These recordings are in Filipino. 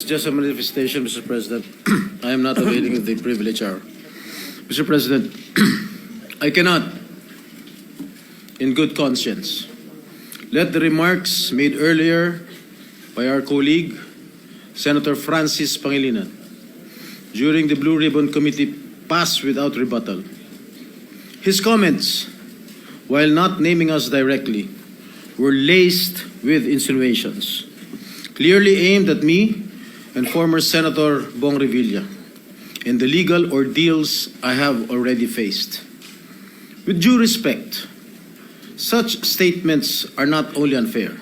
Just a manifestation, Mr. President. I am not availing of the privilege hour. Mr. President, I cannot, in good conscience, let the remarks made earlier by our colleague, Senator Francis Pangilinan, during the Blue Ribbon Committee pass without rebuttal. His comments, while not naming us directly, were laced with insinuations, clearly aimed at me and former Senator Bong Revilla and the legal ordeals I have already faced. With due respect, such statements are not only unfair,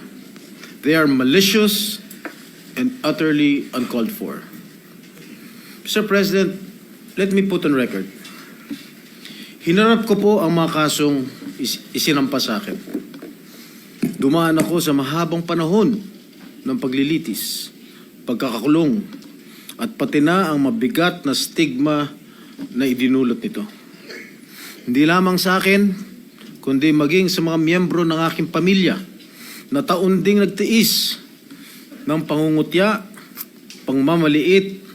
they are malicious and utterly uncalled for. Mr. President, let me put on record. Hinarap ko po ang mga kasong isinampa sa akin. Dumaan ako sa mahabang panahon ng paglilitis, pagkakakulong, at pati na ang mabigat na stigma na idinulot nito. Hindi lamang sa akin, kundi maging sa mga miyembro ng aking pamilya na taon ding nagtiis ng pangungutya, pangmamaliit,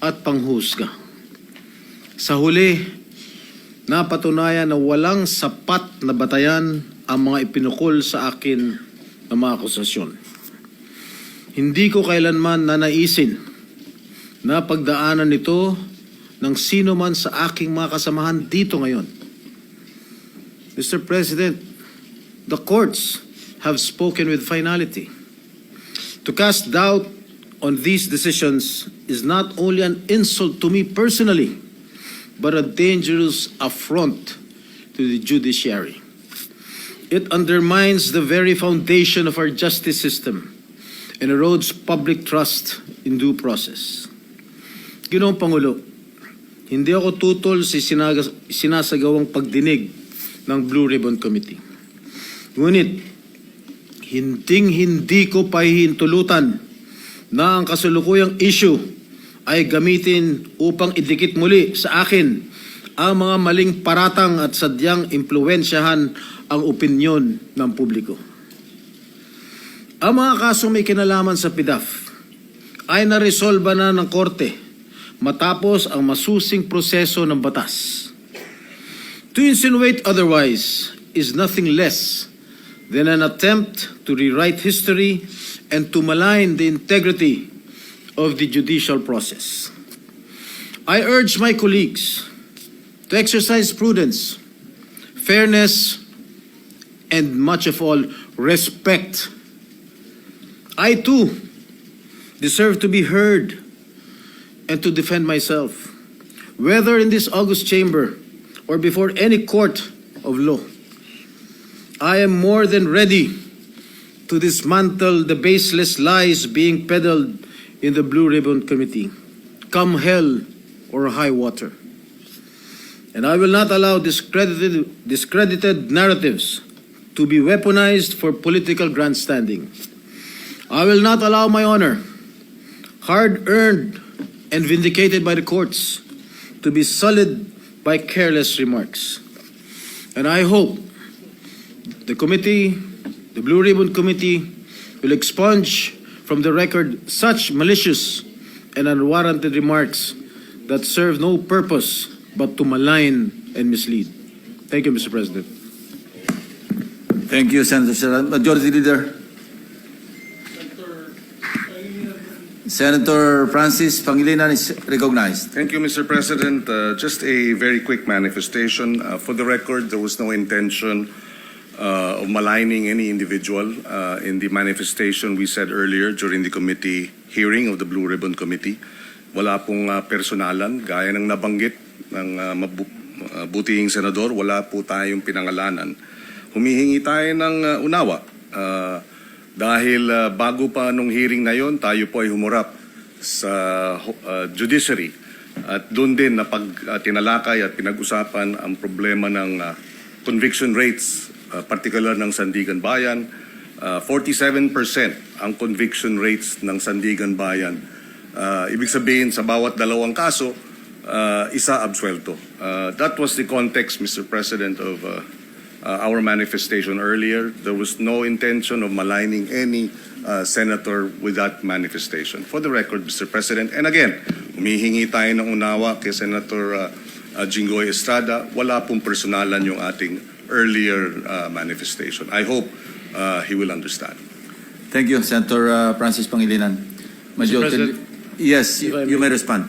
at panghusga. Sa huli, napatunayan na walang sapat na batayan ang mga ipinukol sa akin na mga akusasyon. Hindi ko kailanman nanaisin na pagdaanan ito ng sino man sa aking mga kasamahan dito ngayon. Mr. President, the courts have spoken with finality. To cast doubt on these decisions is not only an insult to me personally, but a dangerous affront to the judiciary. It undermines the very foundation of our justice system and erodes public trust in due process. Ginoong Pangulo, hindi ako tutol sa sinasagawang pagdinig ng Blue Ribbon Committee. Ngunit, hindi ko pahihintulutan na ang kasalukuyang issue ay gamitin upang idikit muli sa akin ang mga maling paratang at sadyang impluwensyahan ang opinyon ng publiko. Ang mga kasong may kinalaman sa PDAF ay naresolba na ng korte matapos ang masusing proseso ng batas. To insinuate otherwise is nothing less than an attempt to rewrite history and to malign the integrity of the judicial process. I urge my colleagues to exercise prudence, fairness, and much of all, respect. I too deserve to be heard and to defend myself, whether in this august chamber or before any court of law. I am more than ready to dismantle the baseless lies being peddled in the Blue Ribbon Committee, come hell or high water. And I will not allow discredited narratives to be weaponized for political grandstanding. I will not allow my honor, hard-earned and vindicated by the courts, to be sullied by careless remarks. And I hope the committee, the Blue Ribbon Committee, will expunge from the record such malicious and unwarranted remarks that serve no purpose but to malign and mislead. Thank you, Mr. President. Thank you, Senator Serrano. Majority Leader. Senator Francis Pangilinan is recognized. Thank you, Mr. President. Just a very quick manifestation. For the record, there was no intention of maligning any individual. In the manifestation we said earlier during the committee hearing of the Blue Ribbon Committee, wala pong personalan. Gaya ng nabanggit ng butihing senador, wala po tayong pinangalanan. Humihingi tayo ng unawa. Dahil bago pa nung hearing na yon, tayo po ay humurap sa judiciary. At doon din na tinalakay at pinag-usapan ang problema ng conviction rates, particular ng Sandigan Bayan. 47% ang conviction rates ng Sandigan Bayan. Ibig sabihin sa bawat dalawang kaso, isa absuelto. That was the context, Mr. President, of our manifestation earlier. There was no intention of maligning any senator with that manifestation. For the record, Mr. President, and again, humihingi tayo ng unawa kay Senator Jinggoy Estrada. Wala pong personalan yung ating earlier manifestation. I hope he will understand. Thank you, Senator Francis Pangilinan. President, Yes, if I you may- may respond.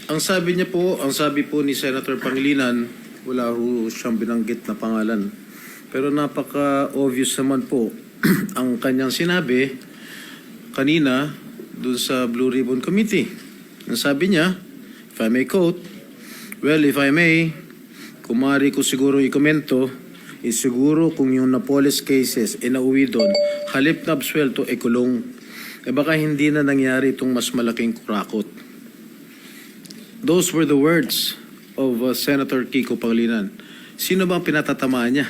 Ang sabi po ni Senator Pangilinan, wala ho siyang binanggit na pangalan. Pero napaka-obvious naman po ang kanyang sinabi kanina dun sa Blue Ribbon Committee. Ang sabi niya, if I may quote, well, if I may, kumari ko siguro ikomento, siguro kung yung Napoles cases inauwi doon, halip na absuelto, kulong. Baka hindi na nangyari itong mas malaking kurakot. Those were the words of Senator Kiko Pangilinan. Sino ba ang pinatatamaan niya?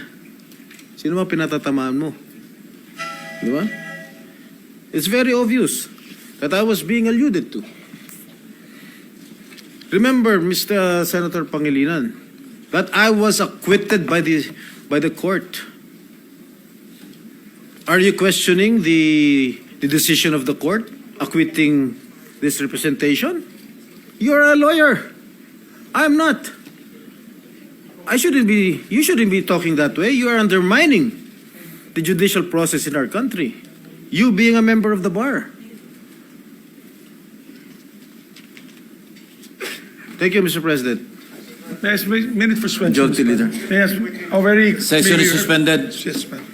Sino ba ang pinatatamaan mo? Di ba? It's very obvious that I was being alluded to. Remember, Mr. Senator Pangilinan, that I was acquitted by the court. Are you questioning the decision of the court acquitting this representation? You're a lawyer. I'm not. You shouldn't be talking that way. You are undermining the judicial process in our country. You being a member of the bar. Thank you, Mr. President. May I ask, minute for suspension. Majority Leader. May I ask, very Session is clear- suspended. Suspended.